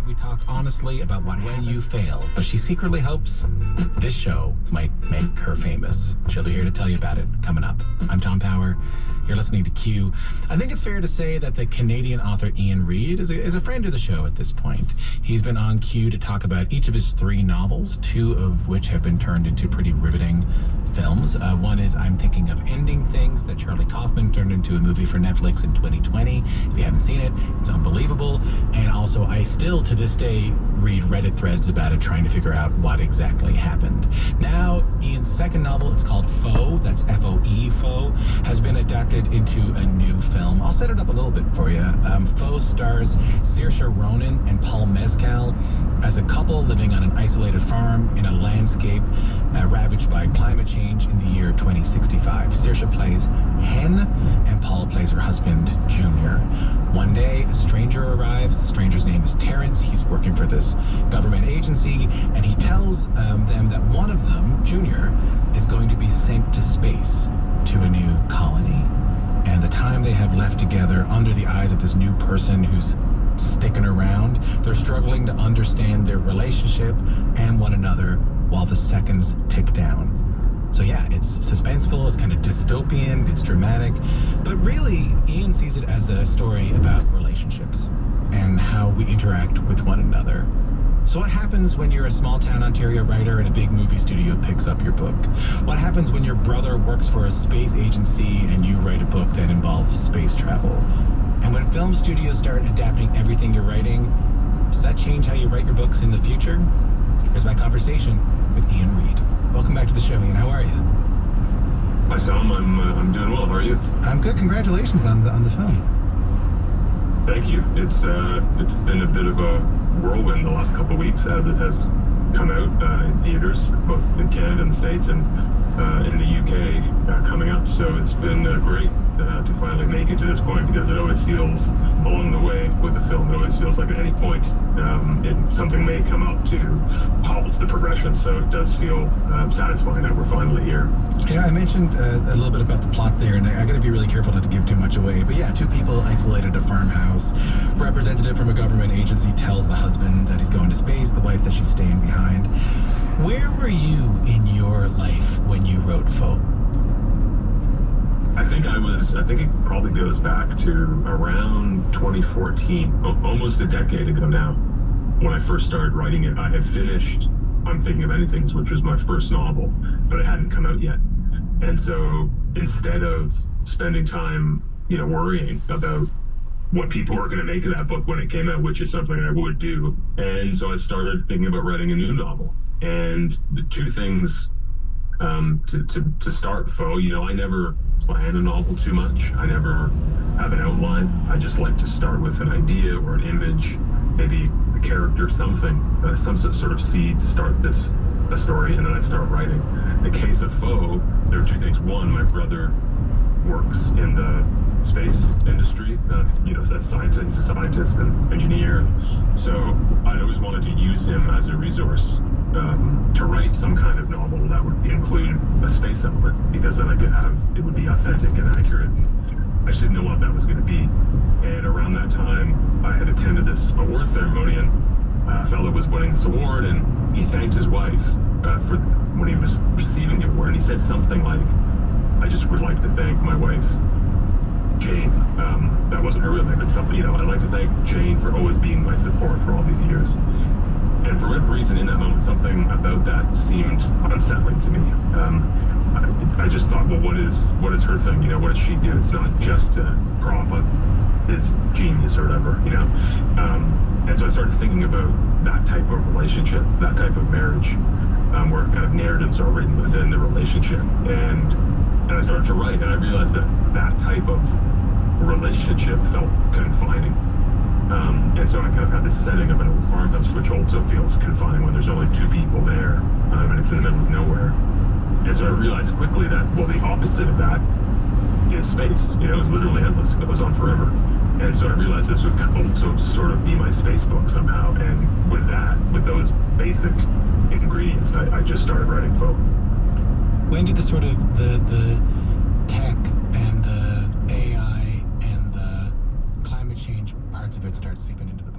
live, we talk honestly about what when you fail, but she secretly hopes this show might make her famous. She'll be here to tell you about it coming up. I'm Tom Power. You're listening to Q. I think it's fair to say that the Canadian author Ian Reid is a friend of the show at this point. He's been on Q to talk about each of his 3 novels, 2 of which have been turned into pretty riveting films. One is I'm Thinking of Ending Things, that Charlie Kaufman turned into a movie for Netflix in 2020. If you haven't seen it, it's unbelievable. And also, I still to this day read Reddit threads about it, trying to figure out what exactly happened. Now, Ian's second novel, it's called Foe, that's F-O-E, Foe, has been adapted into a new film. I'll set it up a little bit for you. Foe stars Saoirse Ronan and Paul Mescal as a couple living on an isolated farm in a landscape ravaged by climate change in the year 2065. Saoirse plays Hen, and Paul plays her husband, Junior. One day, a stranger arrives. The stranger's name is Terrence. He's working for this government agency, and he tells them that one of them, Junior, is going to be sent to space to a new colony. And the time they have left together under the eyes of this new person who's sticking around, they're struggling to understand their relationship and one another while the seconds tick down. So yeah, it's suspenseful, it's kind of dystopian, it's dramatic, but really, Ian sees it as a story about relationships and how we interact with one another. So what happens when you're a small-town Ontario writer and a big movie studio picks up your book? What happens when your brother works for a space agency and you write a book that involves space travel? And when film studios start adapting everything you're writing, does that change how you write your books in the future? Here's my conversation with Ian Reid. Welcome back to the show, Ian. How are you? Hi, Tom. I'm doing well. How are you? I'm good. Congratulations on the film. Thank you. It's been a bit of a whirlwind the last couple of weeks as it has come out in theaters, both in Canada and the States, and in the UK coming up. So it's been great to finally make it to this point, because it always feels along the way with a film, it always feels like at any point something may come up to halt the progression. So it does feel satisfying that we're finally here. You know, I mentioned a little bit about the plot there, and I got to be really careful not to give too much away. But yeah, 2 people isolated at a farmhouse. Representative from a government agency tells the husband that he's going to space, the wife that she's staying behind. Where were you in your life when you wrote Foe? I think it probably goes back to around 2014, almost a decade ago now, when I first started writing it. I had finished I'm Thinking of Ending Things, which was my first novel, but it hadn't come out yet. And so instead of spending time, worrying about what people were going to make of that book when it came out, which is something I would do, and so I started thinking about writing a new novel. And the 2 things to start Foe, I never plan a novel too much. I never have an outline. I just like to start with an idea or an image, maybe a character, something, some sort of seed to start a story, and then I start writing. In the case of Foe, there are 2 things. One, my brother works in the space industry, he's a scientist and engineer. So I always wanted to use him as a resource to write some kind of novel that would include a space element, because then it would be authentic and accurate. I just didn't know what that was going to be. And around that time, I had attended this award ceremony, and a fellow was winning this award, and he thanked his wife for when he was receiving the award, and he said something like, "I just would like to thank my wife, Jane." That wasn't her real name, but something, I'd like to thank Jane for always being my support for all these years. And for whatever reason, in that moment, something about that seemed unsettling to me. I just thought, well, what is her thing? What does she do? It's not just to prop up his genius or whatever, And so I started thinking about that type of relationship, that type of marriage, where kind of narratives are written within the relationship. And I started to write, and I realized that type of relationship felt confining. And so I kind of had this setting of an old farmhouse, which also feels confining when there's only 2 people there, and it's in the middle of nowhere. And so I realized quickly that, well, the opposite of that is space. It's literally endless. It goes on forever. And so I realized this would also sort of be my space book somehow. And with those basic ingredients, I just started writing Foe. When did the sort of the tech and the AI and the climate change parts of it start seeping into the